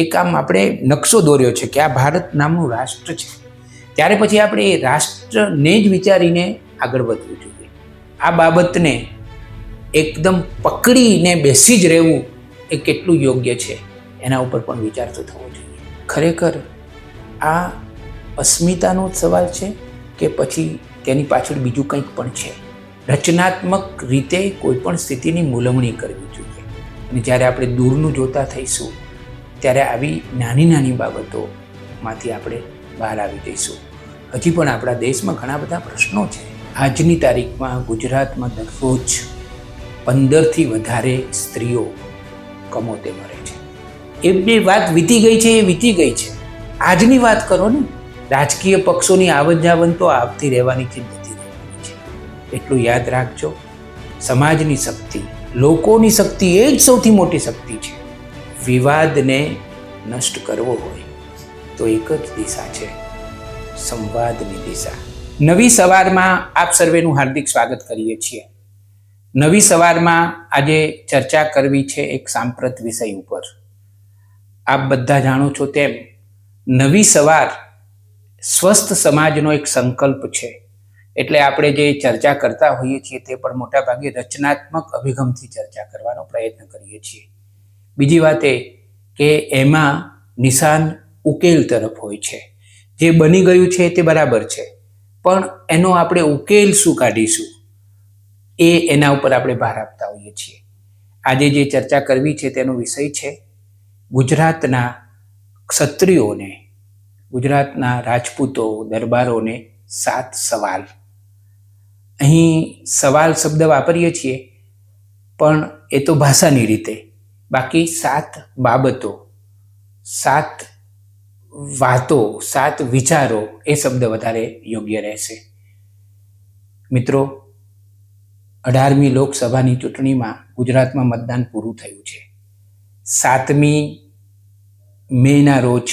એક આમ આપણે નકશો દોર્યો છે કે આ ભારત નામનું રાષ્ટ્ર છે, ત્યારે પછી આપણે એ રાષ્ટ્રને જ વિચારીને આગળ વધવું જોઈએ. આ બાબતને એકદમ પકડીને બેસી જ રહેવું એ કેટલું યોગ્ય છે એના ઉપર પણ વિચાર તો થવો જોઈએ. ખરેખર આ અસ્મિતાનો જ સવાલ છે કે પછી તેની પાછળ બીજું કંઈક પણ છે? રચનાત્મક રીતે કોઈ પણ સ્થિતિની મૂલવણી કરવી જોઈએ. અને જ્યારે આપણે દૂરનું જોતા થઈશું ત્યારે આવી નાની નાની બાબતોમાંથી આપણે બહાર આવી જઈશું. હજી પણ આપણા દેશમાં ઘણા બધા પ્રશ્નો છે. આજની તારીખમાં ગુજરાતમાં દરરોજ 15થી વધારે સ્ત્રીઓ કમોતે મરે છે. એ બે વાત વીતી ગઈ છે, એ વીતી ગઈ છે. આજની વાત કરો ને. રાજકીય પક્ષોની આવત જાવત તો આવતી રહેવાની છે, જતી રહેવાની છે. એટલું યાદ રાખજો, સમાજની શક્તિ, લોકોની શક્તિ એ જ સૌથી મોટી શક્તિ છે. વિવાદને નષ્ટ કરવો હોય તો એક જ દિશા છે, સંવાદની દિશા. નવી સવારમાં આપ સર્વેનું હાર્દિક સ્વાગત કરીએ છીએ. નવી સવારમાં આજે ચર્ચા કરવી છે એક સાંપ્રત વિષય ઉપર. આપ બધા જાણો છો તેમ નવી સવાર સ્વસ્થ સમાજનો એક સંકલ્પ છે. એટલે આપણે જે ચર્ચા કરતા હોઈએ છીએ તે પણ મોટાભાગે રચનાત્મક અભિગમથી ચર્ચા કરવાનો પ્રયત્ન કરીએ છીએ. બીજી વાત એ કે એમાં નિશાન ઉકેલ તરફ હોય છે. જે બની ગયું છે તે બરાબર છે, પણ એનો આપણે ઉકેલ શું કાઢીશું એના ઉપર આપણે ભાર આપતા હોઈએ છીએ. આજે જે ચર્ચા કરવી છે તેનો વિષય છે ગુજરાતના ક્ષત્રિયોને, ગુજરાતના રાજપૂતો, દરબારોને 7 સવાલ. અહીં સવાલ શબ્દ વાપરીએ છીએ પણ એ તો ભાષાની રીતે, બાકી 7 બાબતો, 7 વાતો, 7 વિચારો એ શબ્દ વધારે યોગ્ય રહેશે. મિત્રો, 18મી લોકસભાની ચૂંટણીમાં ગુજરાતમાં મતદાન પૂરું થયું છે. 7મી મેના રોજ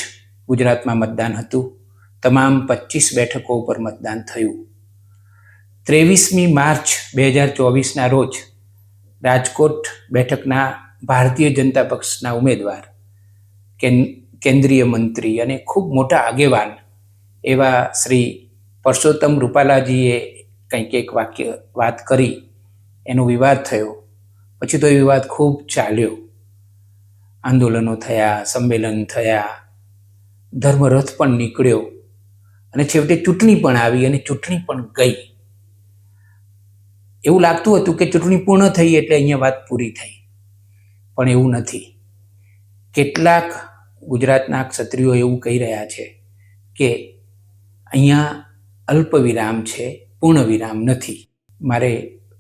ગુજરાતમાં મતદાન હતું. તમામ 25 બેઠકો ઉપર મતદાન થયું. 23મી માર્ચ 2024ના રોજ રાજકોટ બેઠકના ભારતીય જનતા પક્ષના ઉમેદવાર, કેન્દ્રીય મંત્રી અને ખૂબ મોટા આગેવાન એવા શ્રી પરસોત્તમ રૂપાલાજીએ કંઈક એક વાત કરી, એનો વિવાદ થયો. પછી તો એ વિવાદ ખૂબ ચાલ્યો, આંદોલનો થયા, સંમેલન થયા, ધર્મરથ પણ નીકળ્યો અને છેવટે ચૂંટણી પણ આવી અને ચૂંટણી પણ ગઈ. એવું લાગતું હતું કે ચૂંટણી પૂર્ણ થઈ એટલે અહીંયા વાત પૂરી થઈ, પણ એવું નથી. કેટલાક ગુજરાતના ક્ષત્રિયો એવું કહી રહ્યા છે કે અહીંયા અલ્પ વિરામ છે, પૂર્ણ વિરામ નથી. મારે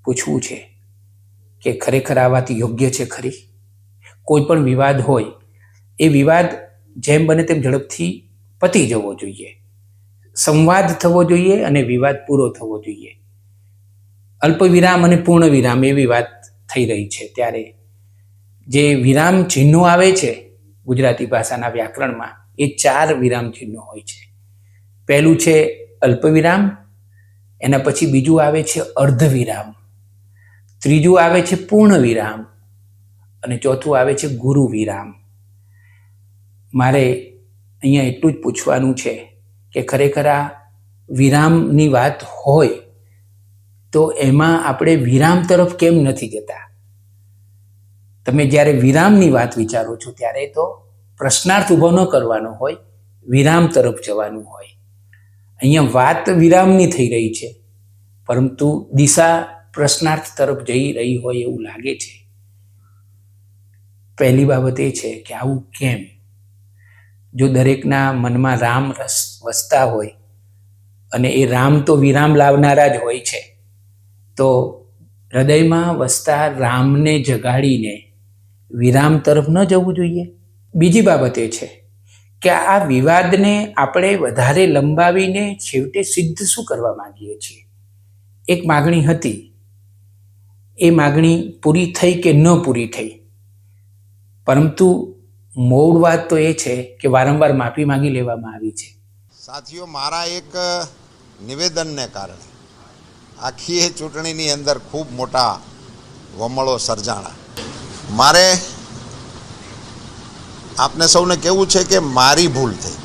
પૂછવું છે કે ખરેખર આ વાત યોગ્ય છે ખરી? કોઈ પણ વિવાદ હોય એ વિવાદ જેમ બને તેમ ઝડપથી પતી જવો જોઈએ, સંવાદ થવો જોઈએ અને વિવાદ પૂરો થવો જોઈએ. અલ્પ વિરામ અને પૂર્ણ વિરામ એવી વાત થઈ રહી છે, ત્યારે જે વિરામ ચિહ્નો આવે છે ગુજરાતી ભાષાના વ્યાકરણમાં, એ 4 વિરામ ચિહ્નો હોય છે. પહેલું છે અલ્પ વિરામ, એના પછી બીજું આવે છે અર્ધ વિરામ, ત્રીજું આવે છે પૂર્ણ વિરામ અને ચોથું આવે છે ગુરુ વિરામ. મારે અહીંયા એટલું જ પૂછવાનું છે કે ખરેખર આ વિરામની વાત હોય તો એમાં આપણે વિરામ તરફ કેમ નથી જતા? તમે જ્યારે વિરામની વાત વિચારો છો ત્યારે તો પ્રશ્નાર્થ ઊભો ન કરવાનો હોય, વિરામ તરફ જવાનું હોય. અહીંયા વાત વિરામની થઈ રહી છે, પરંતુ દિશા પ્રશ્નાર્થ તરફ જઈ રહી હોય એવું લાગે છે. પહેલી બાબત એ છે કે આવું કેમ? જો દરેકના મનમાં રામ રસ વસતા હોય અને એ રામ તો વિરામ લાવનારા જ હોય છે, તો હૃદયમાં વસતા રામને જગાડીને વિરામ તરફ ન જવું જોઈએ. બીજી બાબત એ છે કે આ વિવાદને આપણે વધારે લંબાવીને છેવટે સિદ્ધ શું કરવા માંગીએ છીએ? એક માગણી હતી, એ માગણી પૂરી થઈ કે ન પૂરી થઈ? પરંતુ મૂળ વાત તો એ છે કે વારંવાર માફી માંગી લેવામાં આવી છે. સાથીઓ, મારા એક નિવેદનને કારણે આખી એ ચૂંટણીની અંદર ખૂબ મોટા વમળો સર્જાણા. મારે આપને સૌને કહેવું છે કે મારી ભૂલ થઈ,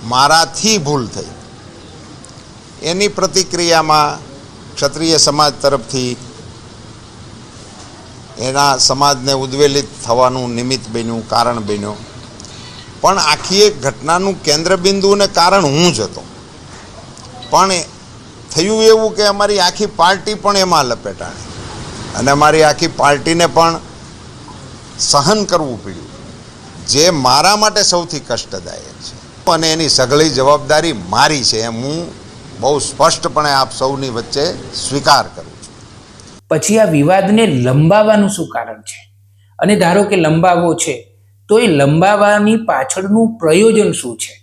મારાથી ભૂલ થઈ, એની પ્રતિક્રિયામાં ક્ષત્રિય સમાજ તરફથી એના સમાજને ઉદ્વેલિત થવાનું નિમિત્ત બન્યું, કારણ બન્યો. પણ આખી એક ઘટનાનું કેન્દ્રબિંદુ અને કારણ હું જ હતો. પણ થયું એવું કે અમારી આખી પાર્ટી પણ એમાં લપેટાણી અને અમારી આખી પાર્ટીને પણ સહન કરવું પડ્યું, જે મારા માટે સૌથી કષ્ટદાયક છે. અને એની સઘળી જવાબદારી મારી છે એમ હું બહુ સ્પષ્ટપણે આપ સૌની વચ્ચે સ્વીકાર કરું છું. પછી આ વિવાદને લંબાવવાનું શું કારણ છે? અને ધારો કે લંબાવવો છે તો એ લંબાવવાની પાછળનું પ્રયોજન શું છે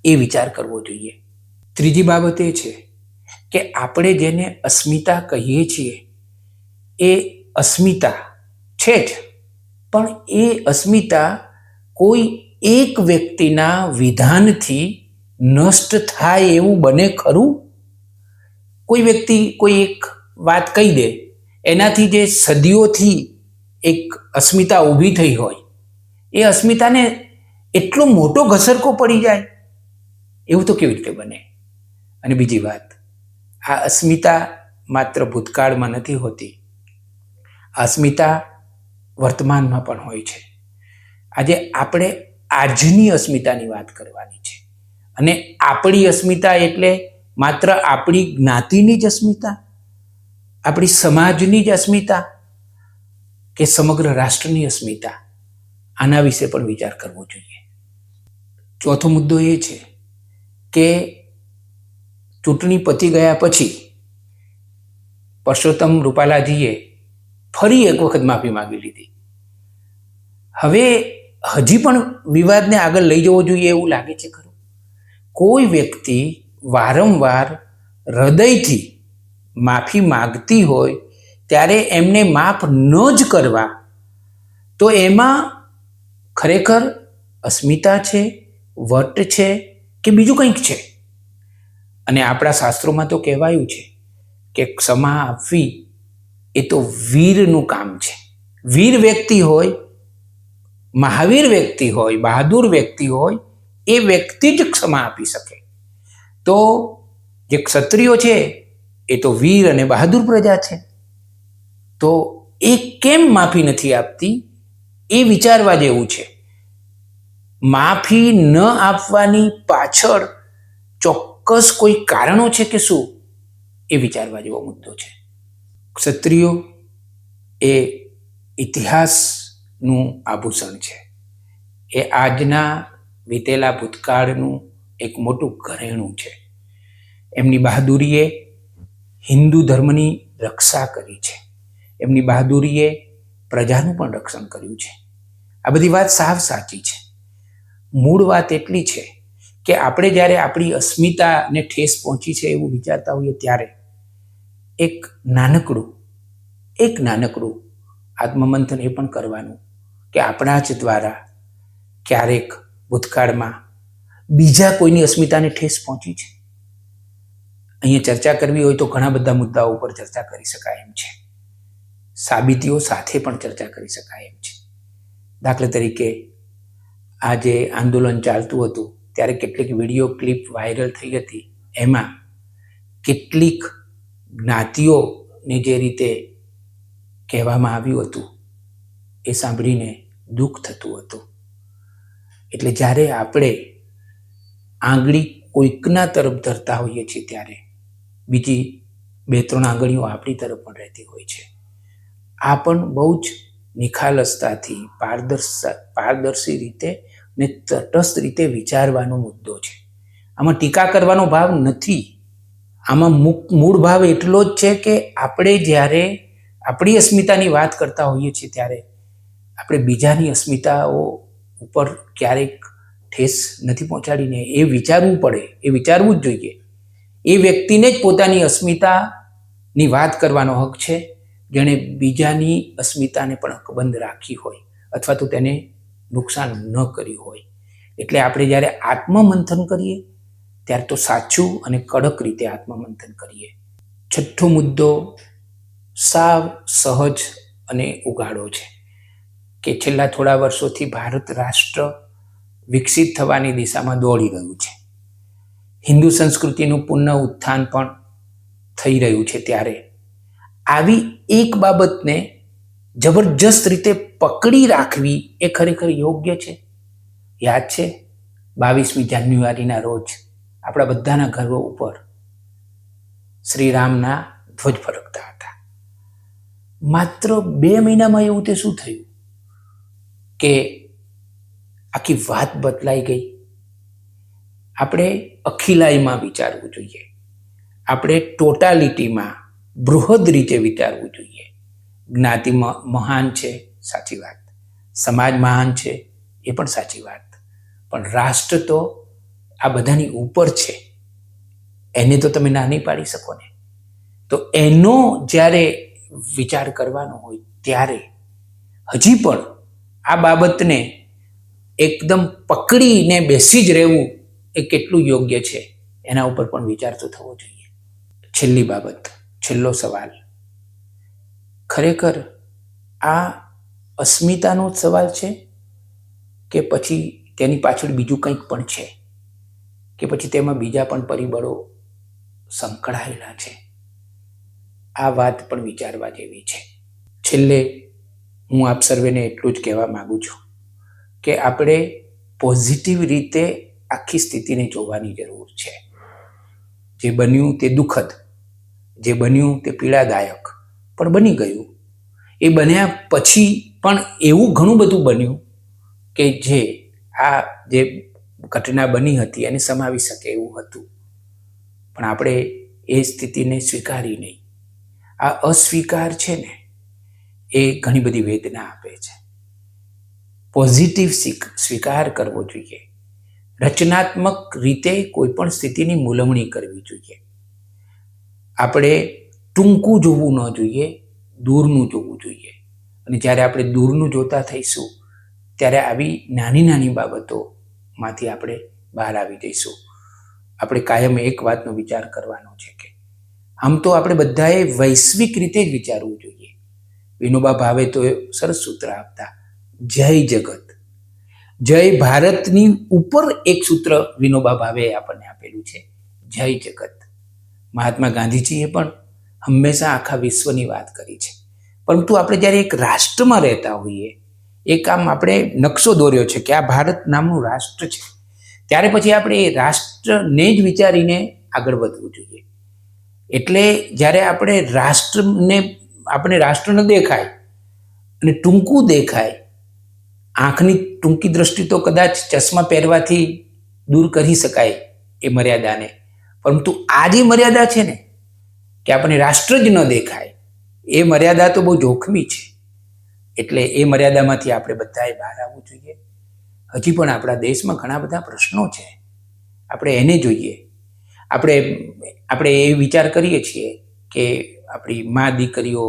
એ વિચાર કરવો જોઈએ. ત્રીજી બાબત એ છે કે આપણે જેને અસ્મિતા કહીએ છીએ એ અસ્મિતા છે જ, પણ એ અસ્મિતા કોઈ એક વ્યક્તિના વિધાનથી નષ્ટ થાય એવું બને ખરું? કોઈ વ્યક્તિ કોઈ એક વાત કહી દે, એનાથી જે સદીઓથી એક અસ્મિતા ઊભી થઈ હોય એ અસ્મિતાને એટલો મોટો ઘસરકો પડી જાય એવું તો કેવી રીતે બને? અને બીજી વાત, આ અસ્મિતા માત્ર ભૂતકાળમાં નથી હોતી, અસ્મિતા વર્તમાનમાં પણ હોય છે. આજે આપણે આજની અસ્મિતાની વાત કરવાની છે. અને આપણી અસ્મિતા એટલે માત્ર આપણી જ્ઞાતિની જ અસ્મિતા, આપણી સમાજની જ અસ્મિતા, કે સમગ્ર રાષ્ટ્રની અસ્મિતા? આના વિશે પણ વિચાર કરવો જોઈએ. ચોથો મુદ્દો એ છે કે ચૂંટણી પતી ગયા પછી પરસોત્તમ રૂપાલાજીએ ફરી એક વખત માફી માંગી લીધી. હવે હજી પણ વિવાદને આગળ લઈ જવો જોઈએ એવું લાગે છે ખરું? કોઈ વ્યક્તિ વારંવાર હૃદયથી માફી માગતી હોય ત્યારે એમને માફ ન જ કરવા, તો એમાં ખરેખર અસ્મિતા છે, વટ છે કે બીજું કંઈક છે? અને આપણા શાસ્ત્રોમાં તો કહેવાયું છે કે ક્ષમા આપવી એ તો વીરનું કામ છે. વીર વ્યક્તિ હોય, મહાવીર વ્યક્તિ હોય, બહાદુર વ્યક્તિ હોય, એ વ્યક્તિ જ ક્ષમા આપી શકે. તો જે ક્ષત્રિયો છે એ તો વીર અને બહાદુર પ્રજા છે, તો એ કેમ માફી નથી આપતી એ વિચારવા જેવું છે. માફી ન આપવાની પાછળ ચોક્કસ કોઈ કારણો છે કે શું, એ વિચારવા જેવો મુદ્દો છે. ક્ષત્રિયો એ ઇતિહાસનું આભૂષણ છે. એ આજના વીતેલા ભૂતકાળનું એક મોટું ઘરેણું છે. એમની બહાદુરીએ હિન્દુ ધર્મની રક્ષા કરી છે. એમની બહાદુરીએ પ્રજાનું પણ રક્ષણ કર્યું છે. આ બધી વાત સાવ સાચી છે. મૂળ વાત એટલી છે કે આપણે જ્યારે આપણી અસ્મિતાને ઠેસ પહોંચી છે એવું વિચારતા હોઈએ ત્યારે એક નાનકડું આત્મમંથન એ પણ કરવાનું કે આપણા જ દ્વારા ક્યારેક ભૂતકાળમાં બીજા કોઈની અસ્મિતાને ઠેસ પહોંચી છે. અહીંયા ચર્ચા કરવી હોય તો ઘણા બધા મુદ્દાઓ ઉપર ચર્ચા કરી શકાય એમ છે. સાબિતીઓ સાથે પણ ચર્ચા કરી શકાય એમ છે. દાખલા તરીકે આ જે આંદોલન ચાલતું હતું ત્યારે કેટલીક વિડીયો ક્લિપ વાયરલ થઈ હતી. એમાં કેટલીક જ્ઞાતિઓને જે રીતે કહેવામાં આવ્યું હતું એ સાંભળીને દુઃખ થતું હતું. એટલે જ્યારે આપણે આંગળી કોઈકના તરફ ધરતા હોઈએ છીએ ત્યારે બીજી 2-3 આંગળીઓ આપણી તરફ પણ રહેતી હોય છે. આ પણ બહુ જ નિખાલસતાથી, પારદર્શી રીતે ને તટસ્થ રીતે વિચારવાનો મુદ્દો છે. આમાં ટીકા કરવાનો ભાવ નથી. આમાં મૂળ ભાવ એટલો જ છે કે આપણે જ્યારે આપણી અસ્મિતાની વાત કરતા હોઈએ છીએ ત્યારે આપણે બીજાની અસ્મિતાઓ ઉપર ક્યારેક ઠેસ નથી પહોંચાડીને એ વિચારવું પડે, એ વિચારવું જ જોઈએ. એ વ્યક્તિને જ પોતાની અસ્મિતાની વાત કરવાનો હક છે જેણે બીજાની અસ્મિતાને પણ હકબંધ રાખી હોય અથવા તો તેને નુકસાન ન કર્યું હોય. એટલે આપણે જ્યારે આત્મમંથન કરીએ ત્યારે તો સાચું અને કડક રીતે આત્મમંથન કરીએ. છઠ્ઠો મુદ્દો સાવ સહજ અને ઉગાડો છે. કે છેલ્લા થોડા વર્ષોથી ભારત રાષ્ટ્ર વિકસિત થવાની દિશામાં દોડી રહ્યું છે. હિન્દુ સંસ્કૃતિનું પુનઃ ઉત્થાન પણ થઈ રહ્યું છે. ત્યારે આવી એક બાબતને જબરજસ્ત રીતે પકડી રાખવી એ ખરેખર યોગ્ય છે. યાદ છે 22મી જાન્યુઆરીના રોજ આપણા બધાના ઘરો ઉપર શ્રીરામના ધ્વજ ફરકતા હતા. માત્ર 2 મહિનામાં એવું તે શું થયું કે આખી વાત બદલાઈ ગઈ. આપણે અખિલાઈમાં વિચારવું જોઈએ. આપણે ટોટાલિટીમાં બૃહદ રીતે વિચારવું જોઈએ. જ્ઞાતિ મહાન છે, સાચી વાત. સમાજ મહાન છે, એ પણ સાચી વાત. પણ રાષ્ટ્ર તો આ બધાની ઉપર છે. એને તો તમે ના નહીં પાડી શકો ને. તો એનો જ્યારે વિચાર કરવાનો હોય ત્યારે હજી પણ આ બાબતને એકદમ પકડીને બેસી જ રહેવું એ કેટલું યોગ્ય છે એના ઉપર પણ વિચાર તો થવો જોઈએ. છેલ્લી બાબત, છેલ્લો સવાલ, ખરેખર આ અસ્મિતાનો જ સવાલ છે કે પછી તેની પાછળ બીજું કંઈક પણ છે, કે પછી તેમાં બીજા પણ પરિબળો સંકળાયેલા છે? આ વાત પણ વિચારવા જેવી છે. છેલ્લે હું આપ સર્વેને એટલું જ કહેવા માગું છું કે આપણે પોઝિટિવ રીતે આખી સ્થિતિને જોવાની જરૂર છે. જે બન્યું તે દુઃખદ, જે બન્યું તે પીડાદાયક પણ બની ગયું. એ બન્યા પછી પણ એવું ઘણું બધું બન્યું કે જે ઘટના બની હતી એને સમાવી શકે એવું હતું. પણ આપણે એ સ્થિતિને સ્વીકારી નહીં. આ અસ્વીકાર છે ને એ ઘણી બધી વેદના આપે છે. પોઝિટિવ સ્વીકાર કરવો જોઈએ. રચનાત્મક રીતે કોઈ પણ સ્થિતિની મૂલવણી કરવી જોઈએ. આપણે ટૂંકું જોવું ન જોઈએ, દૂરનું જોવું જોઈએ. અને જ્યારે આપણે દૂરનું જોતા થઈશું ત્યારે આવી નાની નાની બાબતોમાંથી આપણે બહાર આવી જઈશું. આપણે કાયમ એક વાતનો વિચાર કરવાનો છે કે આમ તો આપણે બધાએ વૈશ્વિક રીતે જ વિચારવું જોઈએ. વિનોબા ભાવે તો સરસ સૂત્ર આપતા, જય જગત. જય ભારતની ઉપર એક સૂત્ર વિનોબા ભાવે આપણને આપેલું છે, જય જગત. મહાત્મા ગાંધીજીએ પણ હંમેશા આખા વિશ્વની વાત કરી છે. પરંતુ આપણે જ્યારે એક રાષ્ટ્રમાં રહેતા હોઈએ, એક આમ આપણે નકશો દોર્યો છે કે આ ભારત નામનું રાષ્ટ્ર છે, ત્યારે પછી આપણે એ રાષ્ટ્રને જ વિચારીને આગળ વધવું જોઈએ. એટલે જ્યારે આપણે રાષ્ટ્ર ન દેખાય અને ટૂંકું દેખાય, આંખની ટૂંકી દ્રષ્ટિ તો કદાચ ચશ્મા પહેરવાથી દૂર કરી શકાય એ મર્યાદાને, પરંતુ આ જે મર્યાદા છે ને કે આપણે રાષ્ટ્ર જ ન દેખાય, એ મર્યાદા તો બહુ જોખમી છે. એટલે એ મર્યાદામાંથી આપણે બધાએ બહાર આવવું જોઈએ. હજી પણ આપણા દેશમાં ઘણા બધા પ્રશ્નો છે, આપણે એને જોઈએ. આપણે એ વિચાર કરીએ છીએ કે આપણી મા દીકરીઓ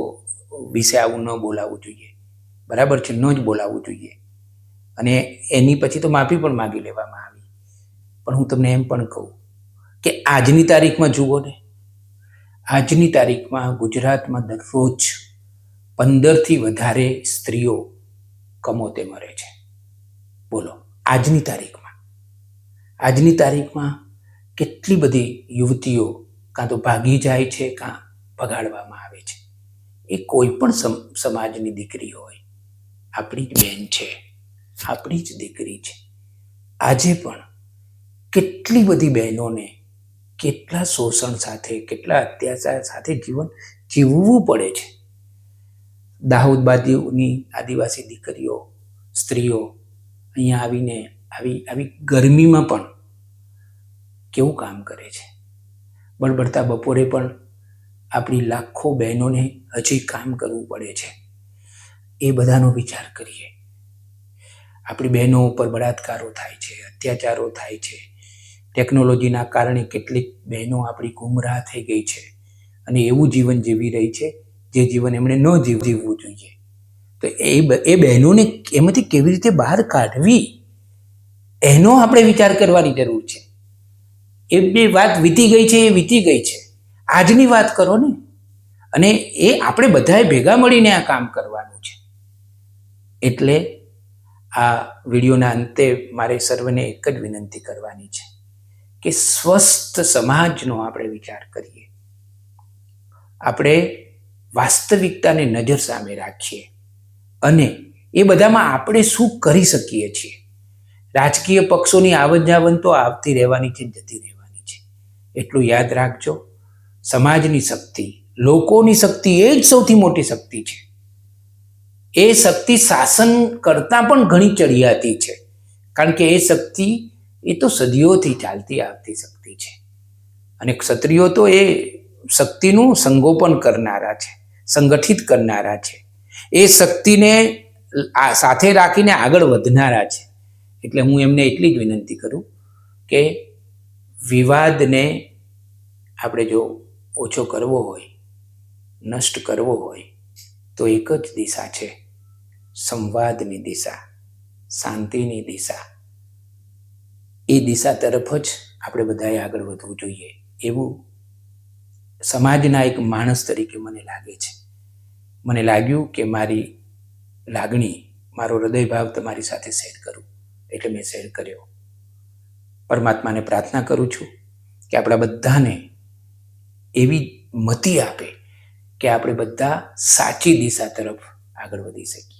વિશે આવું ન બોલાવવું જોઈએ. બરાબર છે, ન જ બોલાવવું જોઈએ. અને એની પછી તો માફી પણ માગી લેવામાં આવી. પણ હું તમને એમ પણ કહું કે આજની તારીખમાં જુઓ ને, આજની તારીખમાં ગુજરાતમાં દરરોજ 15થી વધારે સ્ત્રીઓ કમોતે મરે છે. બોલો, આજની તારીખમાં કેટલી બધી યુવતીઓ કાં તો ભાગી જાય છે કાં ભગાડવામાં આવે છે. એ કોઈ પણ સમાજની દીકરી હોય, આપણી જ બહેન છે, આપણી જ દીકરી છે. આજે પણ કેટલી બધી બહેનોને કેટલા શોષણ સાથે, કેટલા અત્યાચાર સાથે જીવન જીવવું પડે છે. દાહોદ બાજુની આદિવાસી દીકરીઓ, સ્ત્રીઓ અહીંયા આવીને આવી ગરમીમાં પણ કેવું કામ કરે છે. બળબડતા બપોરે પણ આપણી લાખો બહેનોને હજી કામ કરવું પડે છે. એ બધાનો વિચાર કરીએ. આપણી બહેનો ઉપર બળાત્કારો થાય છે, અત્યાચારો થાય છે. ટેકનોલોજીના કારણે કેટલીક બહેનો આપણી ગુમરાહ થઈ ગઈ છે અને એવું જીવન જીવી રહી છે જે જીવન એમણે ન જીવવું જોઈએ. તો એ બહેનોને એમાંથી કેવી રીતે બહાર કાઢવી, એનો આપણે વિચાર કરવાની જરૂર છે. એ બે વાત વીતી ગઈ છે, એ વીતી ગઈ છે. આજની વાત કરો ને. અને એ આપણે બધાએ ભેગા મળીને આ કામ કરવાનું છે. એટલે આ વિડીયોના અંતે મારે સર્વને એક જ વિનંતી કરવાની છે કે સ્વસ્થ સમાજનો આપણે વિચાર કરીએ, આપણે વાસ્તવિકતાને નજર સામે રાખીએ અને એ બધામાં આપણે શું કરી શકીએ છીએ. રાજકીય પક્ષોની આવન જાવન તો આવતી રહેવાની છે, જતી રહેવાની છે. એટલું યાદ રાખજો, સમાજની શક્તિ, લોકોની શક્તિ એ જ સૌથી મોટી શક્તિ છે. એ શક્તિ શાસન કરતાં પણ ઘણી ચડિયાતી છે, કારણ કે એ શક્તિ એ તો સદીઓથી ચાલતી આવતી શક્તિ છે અને ક્ષત્રિયો તો એ શક્તિનું સંગોપન કરનારા છે, સંગઠિત કરનારા છે, એ શક્તિને સાથે રાખીને આગળ વધનારા છે. એટલે હું એમને એટલી જ વિનંતી કરું કે વિવાદને આપણે જો ઓછો કરવો હોય, નષ્ટ કરવો હોય તો એક જ દિશા છે, સંવાદની દિશા, શાંતિની દિશા. એ દિશા તરફ જ આપણે બધાએ આગળ વધવું જોઈએ એવું સમાજના એક માણસ તરીકે મને લાગે છે. મને લાગ્યું કે મારી લાગણી, મારો હૃદયભાવ તમારી સાથે શેર કરું, એટલે મેં શેર કર્યો. પરમાત્માને પ્રાર્થના કરું છું કે આપણા બધાને એવી મતિ આપે કે આપણે બધા સાચી દિશા તરફ આગળ વધી શકીએ.